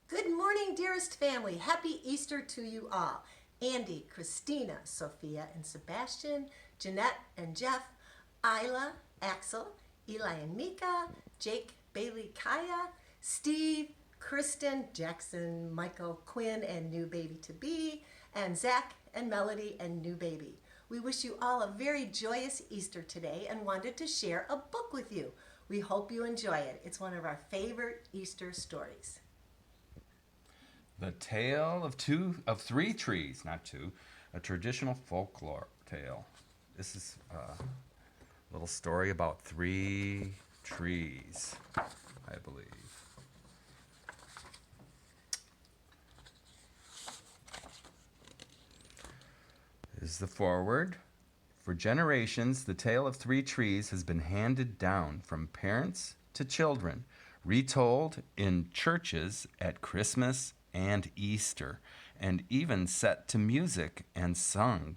Good morning, dearest family. Happy Easter to you all. Andy, Christina, Sophia and Sebastian, Jeanette and Jeff, Isla, Axel, Eli and Mika, Jake, Bailey, Kaya, Steve, Kristen, Jackson, Michael, Quinn and new baby to be, and Zach and Melody and new baby. We wish you all a very joyous Easter today and wanted to share a book with you. We hope you enjoy it. It's one of our favorite Easter stories. The Tale of Three Trees, not two, a traditional folklore tale. This is a little story about three trees, I believe. This is the foreword. For generations, the tale of three trees has been handed down from parents to children, retold in churches at Christmas and Easter, and even set to music and sung.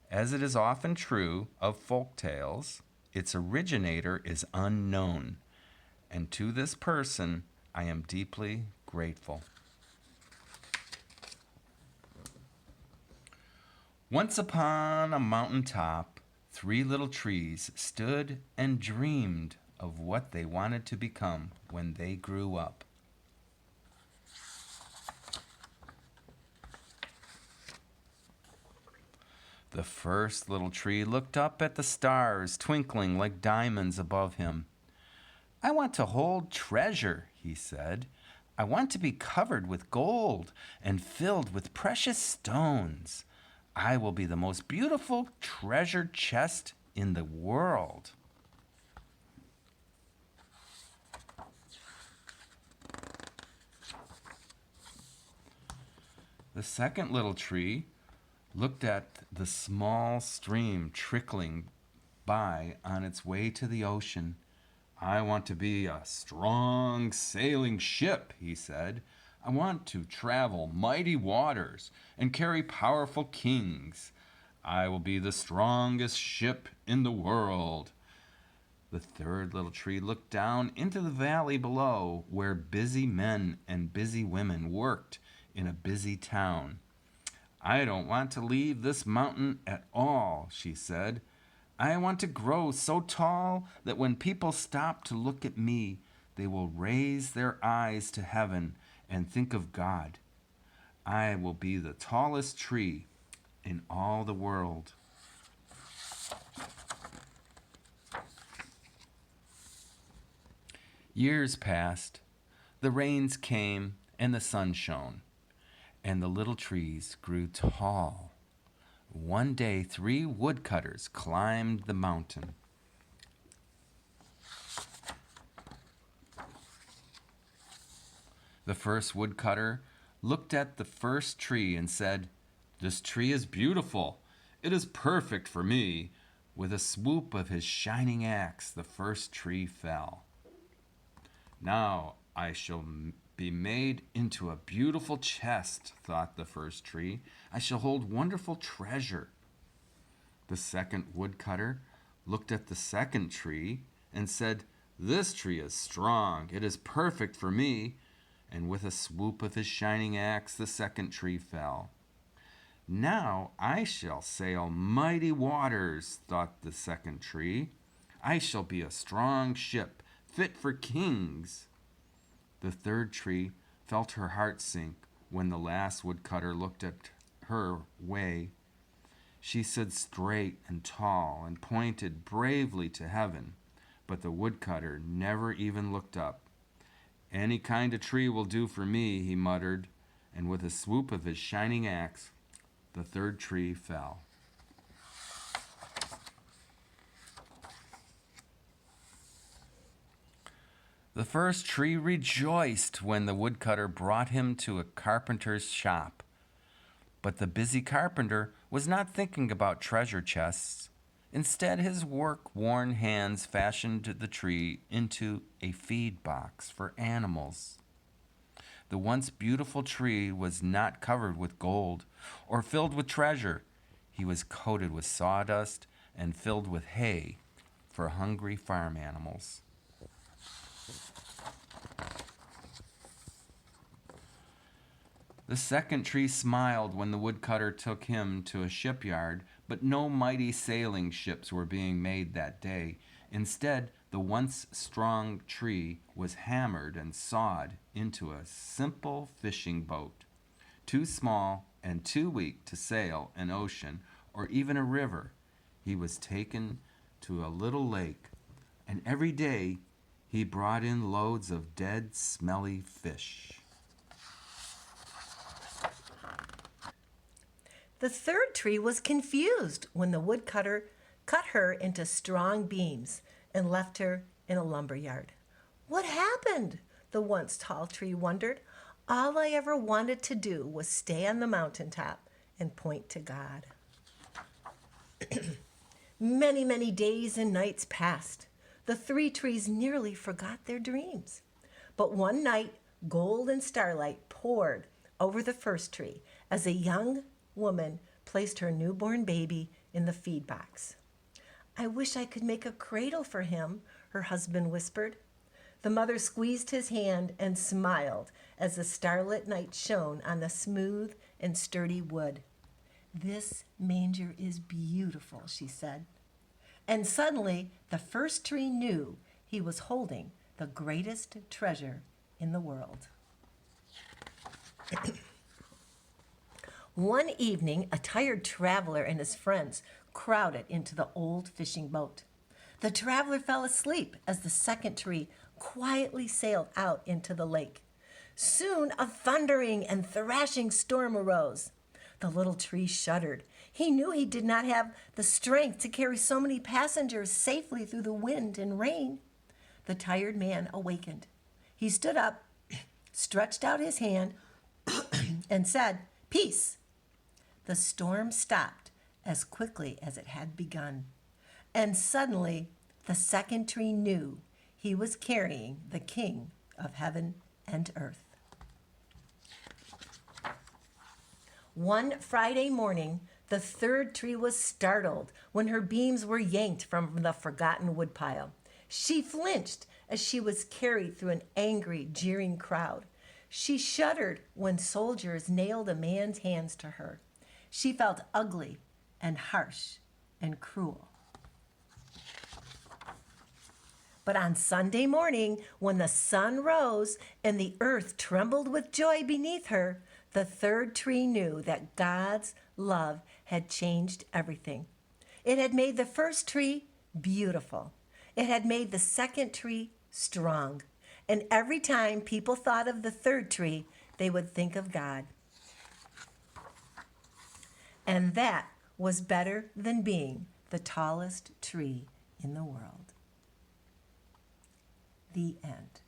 As it is often true of folk tales, its originator is unknown, and to this person I am deeply grateful. Once upon a mountain top, three little trees stood and dreamed of what they wanted to become when they grew up. The first little tree looked up at the stars twinkling like diamonds above him. I want to hold treasure, he said. I want to be covered with gold and filled with precious stones. I will be the most beautiful treasure chest in the world. The second little tree looked at the small stream trickling by on its way to the ocean. I want to be a strong sailing ship, he said. I want to travel mighty waters and carry powerful kings. I will be the strongest ship in the world. The third little tree looked down into the valley below, where busy men and busy women worked in a busy town. I don't want to leave this mountain at all, she said. I want to grow so tall that when people stop to look at me, they will raise their eyes to heaven and think of God. I will be the tallest tree in all the world. Years passed, the rains came, and the sun shone, and the little trees grew tall. One day, three woodcutters climbed the mountain. The first woodcutter looked at the first tree and said, "This tree is beautiful. It is perfect for me." With a swoop of his shining axe, the first tree fell. Now I shall be made into a beautiful chest, thought the first tree. I shall hold wonderful treasure. The second woodcutter looked at the second tree and said, "This tree is strong. It is perfect for me." And with a swoop of his shining axe, the second tree fell. Now I shall sail mighty waters, thought the second tree. I shall be a strong ship, fit for kings. The third tree felt her heart sink when the last woodcutter looked at her way. She stood straight and tall and pointed bravely to heaven, but the woodcutter never even looked up. "Any kind of tree will do for me," he muttered, and with a swoop of his shining axe, the third tree fell. The first tree rejoiced when the woodcutter brought him to a carpenter's shop. But the busy carpenter was not thinking about treasure chests. Instead, his work-worn hands fashioned the tree into a feed box for animals. The once beautiful tree was not covered with gold or filled with treasure. He was coated with sawdust and filled with hay for hungry farm animals. The second tree smiled when the woodcutter took him to a shipyard, but no mighty sailing ships were being made that day. Instead, the once strong tree was hammered and sawed into a simple fishing boat, too small and too weak to sail an ocean or even a river. He was taken to a little lake, and every day he brought in loads of dead, smelly fish. The third tree was confused when the woodcutter cut her into strong beams and left her in a lumber yard. What happened? The once tall tree wondered. All I ever wanted to do was stay on the mountaintop and point to God. Many, many days and nights passed. The three trees nearly forgot their dreams. But one night, golden starlight poured over the first tree as a young woman placed her newborn baby in the feed box. I wish I could make a cradle for him, her husband whispered. The mother squeezed his hand and smiled as the starlit night shone on the smooth and sturdy wood. This manger is beautiful, she said. And suddenly the first tree knew he was holding the greatest treasure in the world. One evening, a tired traveler and his friends crowded into the old fishing boat. The traveler fell asleep as the second tree quietly sailed out into the lake. Soon a thundering and thrashing storm arose. The little tree shuddered. He knew he did not have the strength to carry so many passengers safely through the wind and rain. The tired man awakened. He stood up, stretched out his hand, and said, "Peace." The storm stopped as quickly as it had begun. And suddenly, the second tree knew he was carrying the King of heaven and earth. One Friday morning, the third tree was startled when her beams were yanked from the forgotten woodpile. She flinched as she was carried through an angry, jeering crowd. She shuddered when soldiers nailed a man's hands to her. She felt ugly and harsh and cruel. But on Sunday morning, when the sun rose and the earth trembled with joy beneath her, the third tree knew that God's love had changed everything. It had made the first tree beautiful. It had made the second tree strong. And every time people thought of the third tree, they would think of God. And that was better than being the tallest tree in the world. The end.